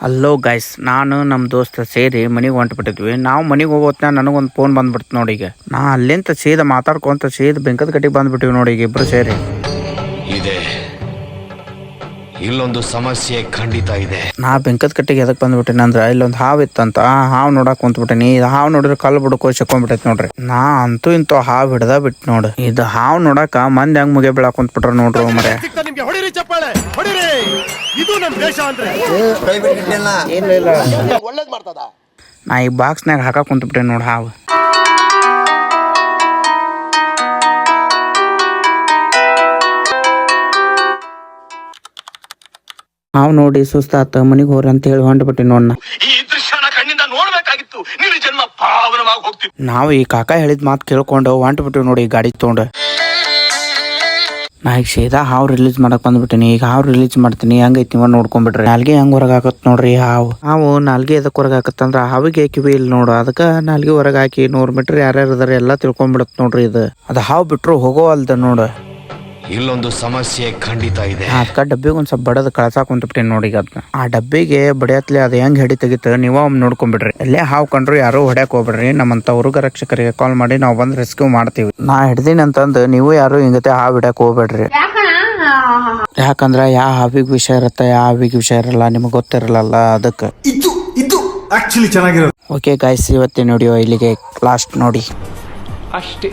Hello guys, ನಾನು ನಮ್ಮ ದೋಸ್ತ ಸೇರಿ ಮನೆಗೆ ಹೊಂಟ್ಬಿಟ್ಟಿದ್ವಿ. ನಾವು ಮನೆಗೆ ಹೋಗೋತ್ನ ನನಗೊಂದು ಫೋನ್ ಬಂದ್ಬಿಡ್ತು ನೋಡಿ. ಈಗ ನಾ ಅಲ್ಲಿಂದ ಸೀದಾ ಮಾತಾಡ್ಕೊಂತ ಸೀದಾ ಬೆಂಕದ ಕಟ್ಟಿಗೆ ಬಂದ್ಬಿಟ್ಟಿವಿ ನೋಡಿ. ಈಗ ಇಬ್ರು ಸೇರಿ ಇದೆ ಇಲ್ಲೊಂದು ಸಮಸ್ಯೆ ಖಂಡಿತ ಇದೆ. ನಾ ಬೆಂಕದ ಕಟ್ಟಿಗೆ ಎದಕ್ ಬಂದ್ಬಿಟ್ಟಿನಿ ಅಂದ್ರೆ ಇಲ್ಲೊಂದು ಹಾವು ಇತ್ತಂತ. ಆ ಹಾವು ನೋಡಕ್ ಕುಂತ್ಬಿಟ್ಟಿನಿ. ಇದು ಹಾವು ನೋಡಿದ್ರೆ ಕಲ್ಲು ಬಿಡ್ಕೋ ಚಕ್ಕೊಂಡ್ಬಿಟ್ಟೈತಿ ನೋಡ್ರಿ. ನಾ ಅಂತೂ ಇಂತೂ ಹಾವು ಹಿಡ್ದ ಬಿಟ್ಟು ನೋಡ್ರಿ. ಇದು ಹಾವು ನೋಡಕ ಮಂದಿ ಹಂಗ್ ಮುಗಿ ಬೀಳಾಕ್ ಕುಂತ್ಬಿಟ್ರ ನೋಡ್ರಿ. ಮರೆ ನಾ ಈ ಬಾಕ್ಸ್ನಾಗ ಹಾಕಕ್ ಕುಂತ್ಬಿಟ್ಟೆ ನೋಡ್ರಿ ಹಾವು. ಹಾವು ನೋಡಿ ಸುಸ್ತಾತ, ಮನಿಗ್ ಹೋರಿ ಅಂತ ಹೇಳಿ ಹೊಂಟ್ಬಿಟ್ಟಿ ನೋಡ್ನ. ನಾವು ಈ ಕಾಕ ಹೇಳಿದ ಮಾತು ಕೇಳ್ಕೊಂಡು ಹೊಂಟ್ಬಿಟ್ಟಿವಿ ನೋಡಿ ಗಾಡಿ ತಗೊಂಡು. ನಾ ಈಗ ಸೀದಾ ಹಾವು ರಿಲೀಸ್ ಮಾಡಕ್ ಬಂದ್ಬಿಟ್ಟಿನಿ. ಈಗ ಹಾವು ರಿಲೀಸ್ ಮಾಡ್ತೀನಿ, ಹೆಂಗೈತಿ ನೀವ ನೋಡ್ಕೊಂಡ್ಬಿಡ್ರಿ. ನಾಲ್ಗೆ ಹೆಂಗ್ ಹೊರಗೆ ಹಾಕತ್ ನೋಡ್ರಿ ಹಾವು ನಾಲ್ಗೆ ಎದಕ್ ಹೊರಗೆ ಹಾಕತ್ತಂದ್ರ ಹಾವಿಗೆ ಕಿವಿ ಇಲ್ಲಿ ನೋಡು. ಅದಕ್ಕ ನಾಲ್ಗೆ ಹೊರಗೆ ಹಾಕಿ 100 ಮೀಟರ್ ಯಾರ್ಯಾರ ಅದಾರ ಎಲ್ಲಾ ತಿಳ್ಕೊಂಡ್ಬಿಡತ್ ನೋಡ್ರಿ. ಇದು ಅದ ಹಾವು ಬಿಟ್ರು ಹೋಗೋ ಅಲ್ದ ನೋಡು. ಇಲ್ಲೊಂದು ಸಮಸ್ಯೆ ಖಂಡಿತ ಇದೆ. ಅದಕ್ಕ ಡಬ್ಬಿಗೆ ಒಂದ್ ಸ್ವಲ್ಪ ಬಡದ್ ಕಳ್ಸಾಕ್ ಕುಂತ್ಬಿಟ್ಟಿನಿ ನೋಡಿ. ಈಗ ಅದನ್ನ ಆ ಡಬ್ಬಿಗೆ ಬಡಿಯತ್ಲೆ ಅದ ಹೆಂಗ್ ಹೆಡಿ ತೆಗಿತ ನೀವ ಒಮ್ಮೆ ನೋಡ್ಕೊಂಡ್ಬಿಡ್ರಿ. ಎಲ್ಲೇ ಹಾವು ಕಂಡ್ರು ಯಾರು ಹೊಡ್ಯಾಕ್ ಹೋಗ್ಬಿಡ್ರಿ. ನಮ್ಮಂತ ಹುಡುಗ ರಕ್ಷಕರಿಗೆ ಕಾಲ್ ಮಾಡಿ ನಾವು ಬಂದ್ ರೆಸ್ಕ್ಯೂ ಮಾಡ್ತೀವಿ. ನಾ ಹಿಡ್ದೀನಿ ಅಂತಂದು ನೀವು ಯಾರು ಹಿಂಗತೆ ಹಾವು ಹಿಡ್ಯಾಕ್ ಹೋಗ್ಬೇಡ್ರಿ. ಯಾಕಂದ್ರ ಯಾವ ಹಾವಿಗೆ ವಿಷಯ ಇರತ್ತ, ಯಾವ ಹಾವಿಗೆ ವಿಷಯ ಇರಲ್ಲ, ನಿಮ್ಗೆ ಗೊತ್ತಿರಲ್ಲ. ಅದಕ್ಕೆ ಇದು ಆಕ್ಚುಲಿ ಚೆನ್ನಾಗಿರೋದು. ಓಕೆ ಗಾಯ್ಸ್, ಇವತ್ತಿನ ವಿಡಿಯೋ ಇಲ್ಲಿಗೆ ಲಾಸ್ಟ್ ನೋಡಿ ಅಷ್ಟೇ.